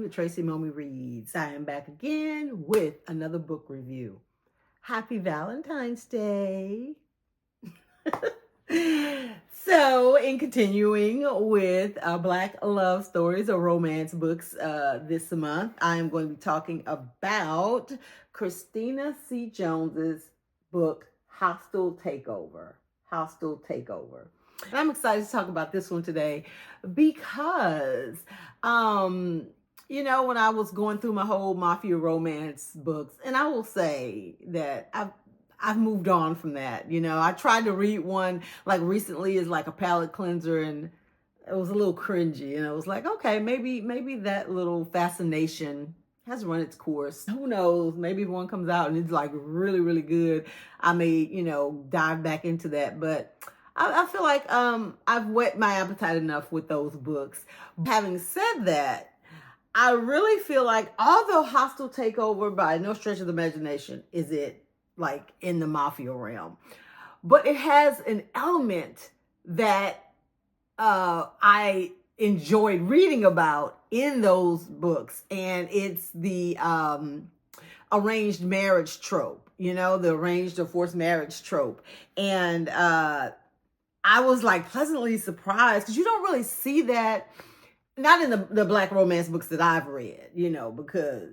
welcome to Tracy Momi Reads. I am back again with another book review. Happy Valentine's Day. So, in continuing with Black love stories or romance books this month, I am going to be talking about Christina C. Jones's book, Hostile Takeover. Hostile Takeover. And I'm excited to talk about this one today because, when I was going through my whole mafia romance books, and I will say that I've moved on from that. I tried to read one like recently as like a palate cleanser, and it was a little cringy. And I was like, okay, maybe that little fascination has run its course. Who knows? Maybe if one comes out and it's like really, really good, I may, dive back into that. But I feel like I've whet my appetite enough with those books. Having said that, I really feel like although Hostile Takeover by no stretch of the imagination is it like in the mafia realm, but it has an element that I enjoyed reading about in those books, and it's the arranged marriage trope, the arranged or forced marriage trope. And I was like pleasantly surprised because you don't really see that, not in the Black romance books that I've read, because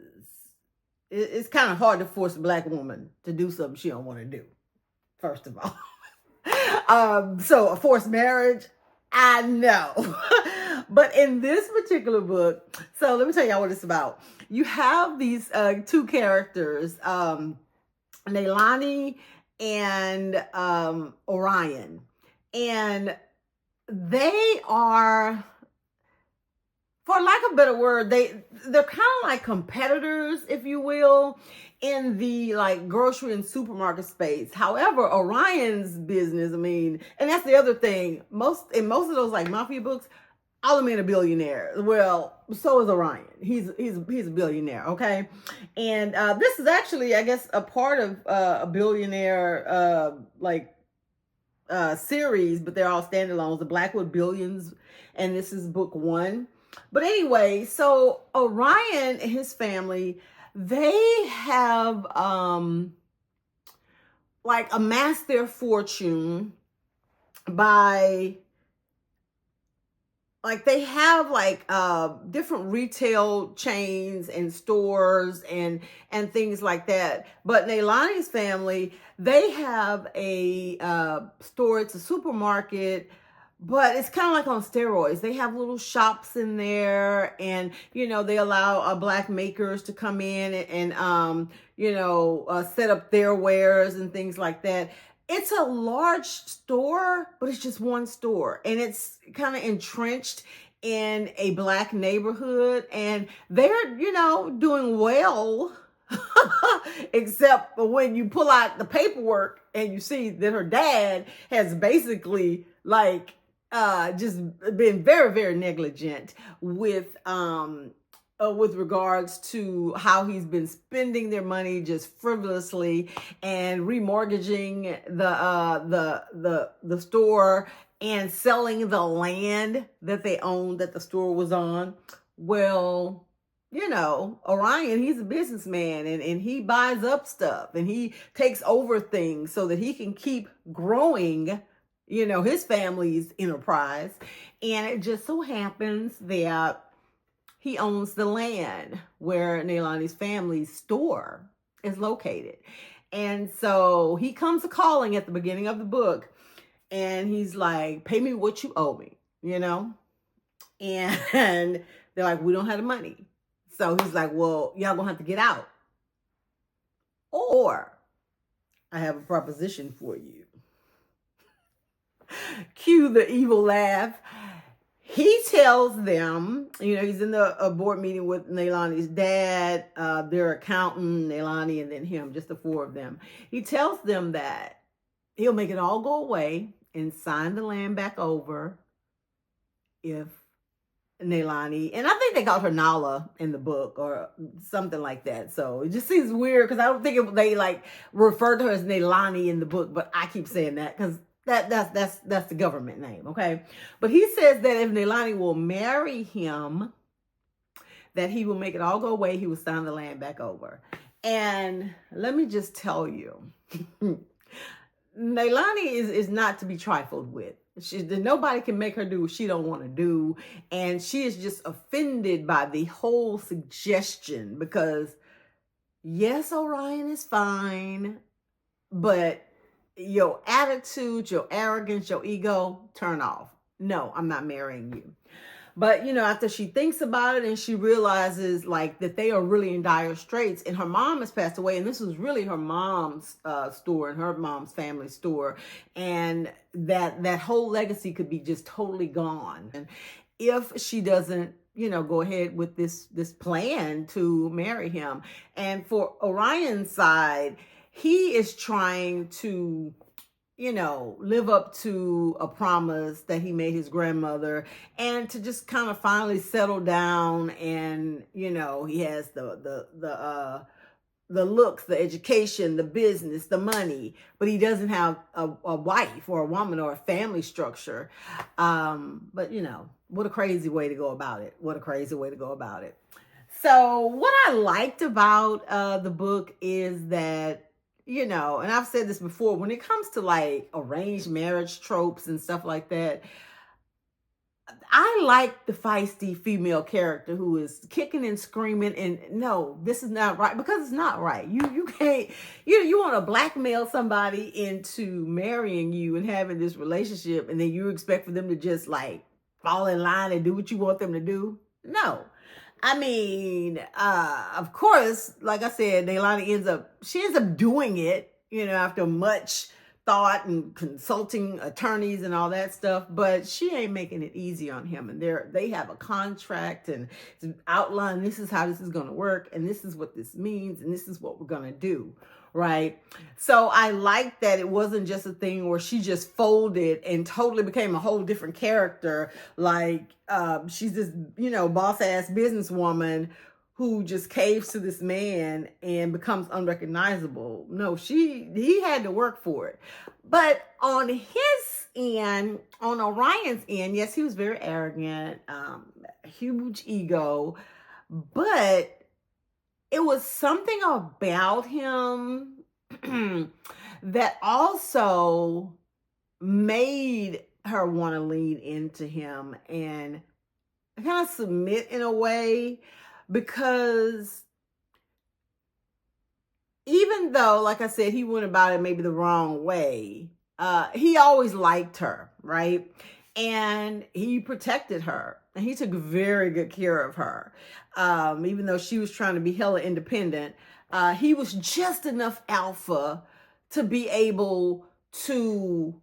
it's kind of hard to force a Black woman to do something she don't want to do, first of all. So a forced marriage, I know. But in this particular book, so let me tell y'all what it's about. You have these two characters, Neilani and Orion. And they are, for lack of a better word, they're kind of like competitors, if you will, in the like grocery and supermarket space. However, Orion's business, and that's the other thing. In most of those like mafia books, all the men are billionaires. Well, so is Orion. He's a billionaire, okay? And this is actually, I guess, a part of a billionaire series, but they're all standalones. The Blackwood Billions, and this is book 1. But anyway, so Orion and his family, they have amassed their fortune by they have different retail chains and stores and things like that. But Neilani's family, they have a store. It's a supermarket, but it's kind of like on steroids. They have little shops in there, and they allow Black makers to come in and set up their wares and things like that. It's a large store, but it's just one store, and it's kind of entrenched in a Black neighborhood, and they're doing well. Except for when you pull out the paperwork and you see that her dad has basically just been very, very negligent with regards to how he's been spending their money just frivolously and remortgaging the store and selling the land that they owned that the store was on. Well, Orion, he's a businessman, and he buys up stuff and he takes over things so that he can keep growing, his family's enterprise. And it just so happens that he owns the land where Neilani's family's store is located. And so he comes a-calling at the beginning of the book, and he's like, pay me what you owe me, And they're like, we don't have the money. So he's like, well, y'all gonna have to get out. Or I have a proposition for you. Cue the evil laugh. He tells them, he's in the board meeting with Neilani's dad, their accountant, Neilani, and then him, just the four of them. He tells them that he'll make it all go away and sign the land back over if Neilani, and I think they called her Nala in the book or something like that. So it just seems weird because I don't think they referred to her as Neilani in the book, but I keep saying that because that's the government name, okay? But he says that if Neilani will marry him, that he will make it all go away. He will sign the land back over. And let me just tell you, Leilani is not to be trifled with. Nobody can make her do what she don't want to do. And she is just offended by the whole suggestion because, yes, Orion is fine, but your attitude, your arrogance, your ego, turn off. No, I'm not marrying you. But, after she thinks about it and she realizes like that they are really in dire straits, and her mom has passed away, and this was really her mom's store and her mom's family store, and that whole legacy could be just totally gone. And if she doesn't, go ahead with this plan to marry him. And for Orion's side, he is trying to live up to a promise that he made his grandmother, and to just kind of finally settle down. And he has the looks, the education, the business, the money, but he doesn't have a wife or a woman or a family structure. But what a crazy way to go about it. What a crazy way to go about it. So what I liked about the book is that, and I've said this before, when it comes to like arranged marriage tropes and stuff like that, I like the feisty female character who is kicking and screaming and no, this is not right, because it's not right. You can't, you want to blackmail somebody into marrying you and having this relationship, and then you expect for them to just like fall in line and do what you want them to do. No. I mean, of course, like I said, Leilani ends up doing it, after much thought and consulting attorneys and all that stuff, but she ain't making it easy on him. And they have a contract and outline, this is how this is going to work, and this is what this means, and this is what we're going to do. Right. So I like that it wasn't just a thing where she just folded and totally became a whole different character. Like she's this, boss ass businesswoman who just caves to this man and becomes unrecognizable. No, he had to work for it. But on his end, on Orion's end, yes, he was very arrogant, huge ego, but it was something about him that also made her want to lean into him and kind of submit in a way, because even though, like I said, he went about it maybe the wrong way, he always liked her, right? And he protected her, and he took very good care of her. Even though she was trying to be hella independent, he was just enough alpha to be able to,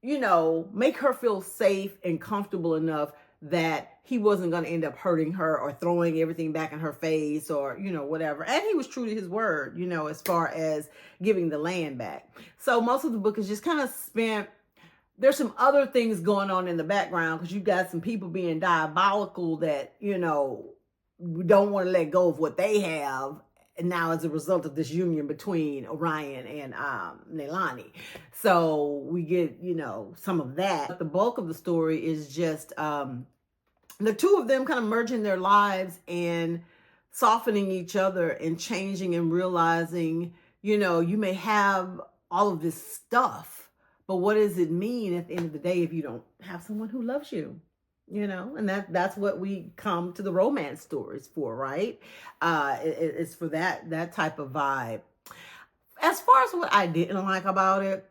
make her feel safe and comfortable enough that he wasn't going to end up hurting her or throwing everything back in her face or, whatever. And he was true to his word, as far as giving the land back. So most of the book is just kind of spent. There's some other things going on in the background, because you've got some people being diabolical that, we don't want to let go of what they have. And now as a result of this union between Orion and Leilani. So we get, some of that. But the bulk of the story is just the two of them kind of merging their lives and softening each other and changing and realizing, you may have all of this stuff, but what does it mean at the end of the day if you don't have someone who loves you? And that's what we come to the romance stories for, right? It's for that type of vibe. As far as what I didn't like about it,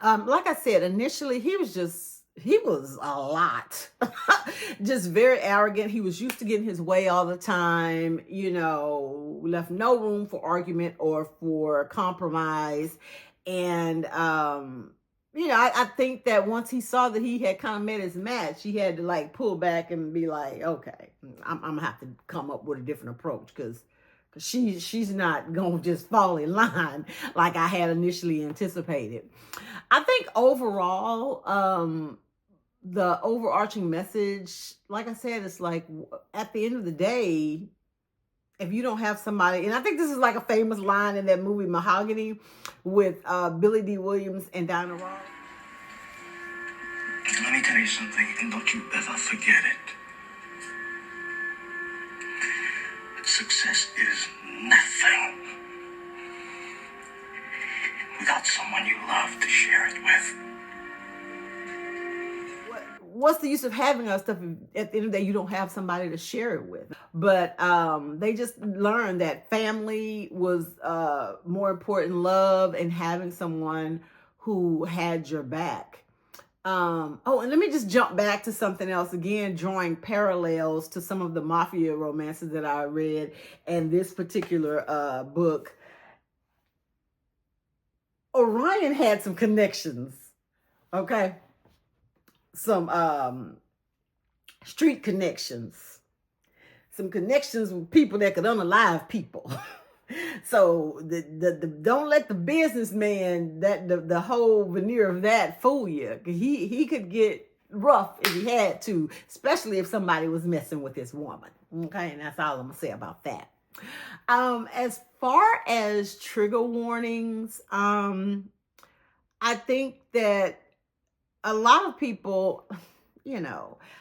like I said, initially he was a lot, just very arrogant. He was used to getting his way all the time, left no room for argument or for compromise. And, I think that once he saw that he had kind of met his match, he had to like pull back and be like, okay, I'm gonna have to come up with a different approach, because she's not gonna just fall in line like I had initially anticipated. I think overall, the overarching message, like I said, it's like at the end of the day, if you don't have somebody, and I think this is like a famous line in that movie Mahogany with Billy D. Williams and Diana Ross. Let me tell you something, and don't you ever forget it. Success is nothing without someone you love to share it with. What's the use of having our stuff if at the end of the day you don't have somebody to share it with? But they just learned that family was more important, love, and having someone who had your back. Oh, and let me just jump back to something else again, drawing parallels to some of the mafia romances that I read and this particular book. Orion had some connections, okay? Some street connections, some connections with people that could unalive people. So don't let the businessman, that the whole veneer of that fool you. He could get rough if he had to, especially if somebody was messing with his woman. Okay, and that's all I'm gonna say about that. As far as trigger warnings, I think that a lot of people,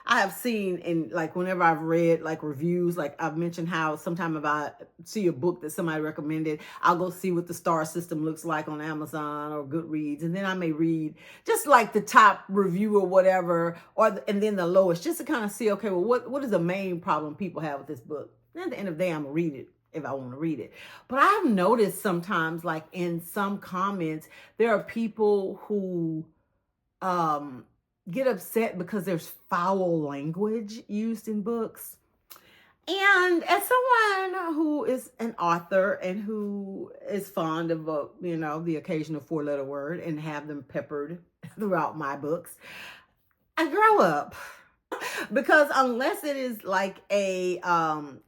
I have seen in, like, whenever I've read like reviews, like I've mentioned how sometimes if I see a book that somebody recommended, I'll go see what the star system looks like on Amazon or Goodreads, and then I may read just like the top review or whatever, and then the lowest, just to kind of see, okay, well, what is the main problem people have with this book? And at the end of the day, I'm gonna read it if I want to read it. But I've noticed sometimes, like in some comments, there are people who get upset because there's foul language used in books. And as someone who is an author and who is fond of the occasional 4-letter word and have them peppered throughout my books, I grow up. Because unless it is like a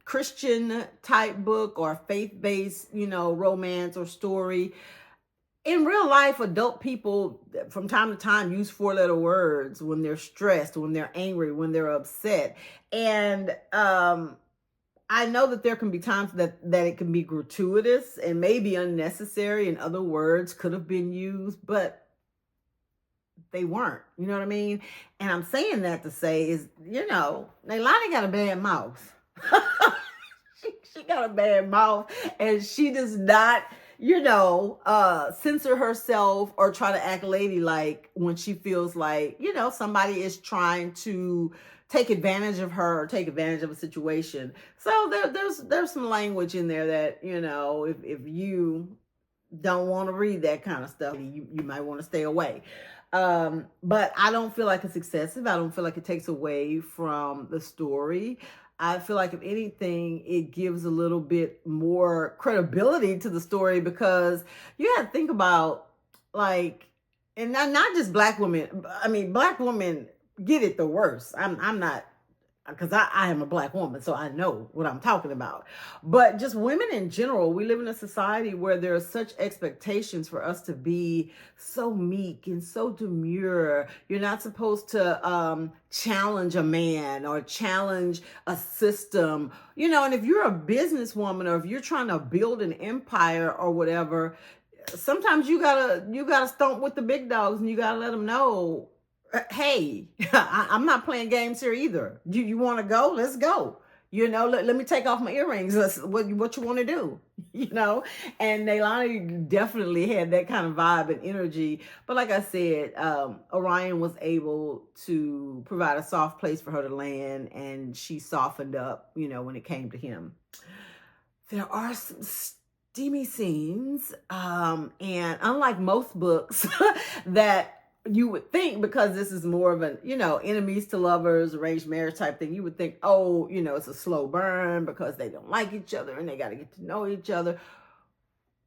Christian type book or faith-based, romance or story, in real life, adult people from time to time use 4-letter words when they're stressed, when they're angry, when they're upset. And I know that there can be times that it can be gratuitous and maybe unnecessary, and other words could have been used, but they weren't. You know what I mean? And I'm saying that to say is, Leilani got a bad mouth. she got a bad mouth, and she does not censor herself or try to act ladylike when she feels like, somebody is trying to take advantage of her or take advantage of a situation. So there's some language in there that, if you don't want to read that kind of stuff, you might want to stay away. But I don't feel like it's excessive. I don't feel like it takes away from the story. I feel like, if anything, it gives a little bit more credibility to the story, because you have to think about, like, and not just Black women. I mean, Black women get it the worst. I'm not, because I am a Black woman, so I know what I'm talking about. But just women in general, we live in a society where there are such expectations for us to be so meek and so demure. You're not supposed to challenge a man or challenge a system, and if you're a businesswoman or if you're trying to build an empire or whatever, sometimes you gotta stomp with the big dogs, and you gotta let them know, hey, I'm not playing games here either. You want to go? Let's go. Let me take off my earrings. What you want to do? And Leilani definitely had that kind of vibe and energy. But like I said, Orion was able to provide a soft place for her to land, and she softened up, when it came to him. There are some steamy scenes, and unlike most books that you would think, because this is more of an, enemies to lovers, arranged marriage type thing, you would think, oh, it's a slow burn because they don't like each other and they got to get to know each other.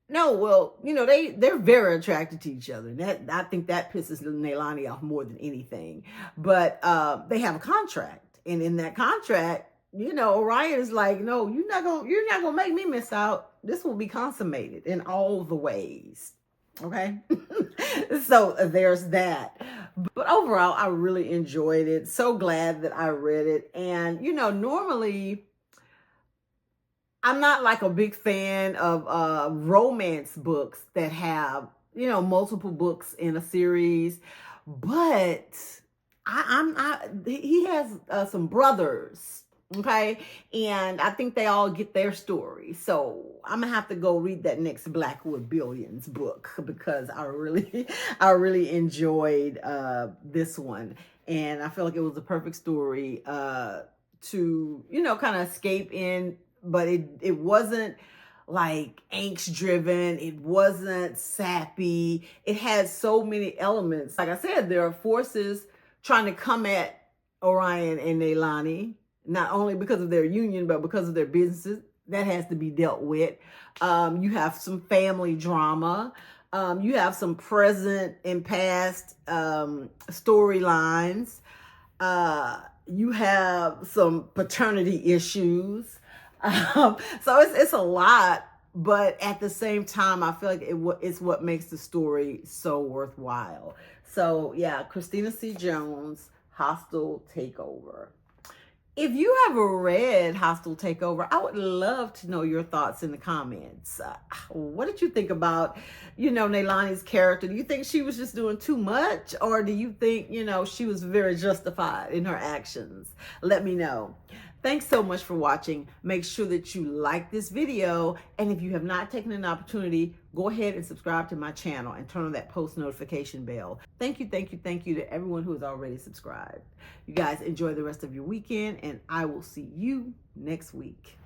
No, well, they're very attracted to each other. And I think that pisses Leilani off more than anything. But they have a contract, and in that contract, Orion is like, no, you're not gonna make me miss out. This will be consummated in all the ways. Okay. So there's that. But overall, I really enjoyed it. So glad that I read it. And, normally I'm not like a big fan of romance books that have, multiple books in a series. But he has some brothers. Okay, and I think they all get their story. So I'm gonna have to go read that next Blackwood Billions book because I really enjoyed this one, and I feel like it was a perfect story to kind of escape in, but it wasn't like angst driven. It wasn't sappy. It had so many elements. Like I said, there are forces trying to come at Orion and Leilani, not only because of their union, but because of their businesses. That has to be dealt with. You have some family drama. You have some present and past storylines. You have some paternity issues. So it's a lot, but at the same time, I feel like it's what makes the story so worthwhile. So yeah, Christina C. Jones, Hostile Takeover. If you ever read Hostile Takeover, I would love to know your thoughts in the comments. What did you think about, Leilani's character? Do you think she was just doing too much? Or do you think, she was very justified in her actions? Let me know. Thanks so much for watching. Make sure that you like this video. And if you have not taken an opportunity, go ahead and subscribe to my channel and turn on that post notification bell. Thank you to everyone who has already subscribed. You guys enjoy the rest of your weekend, and I will see you next week.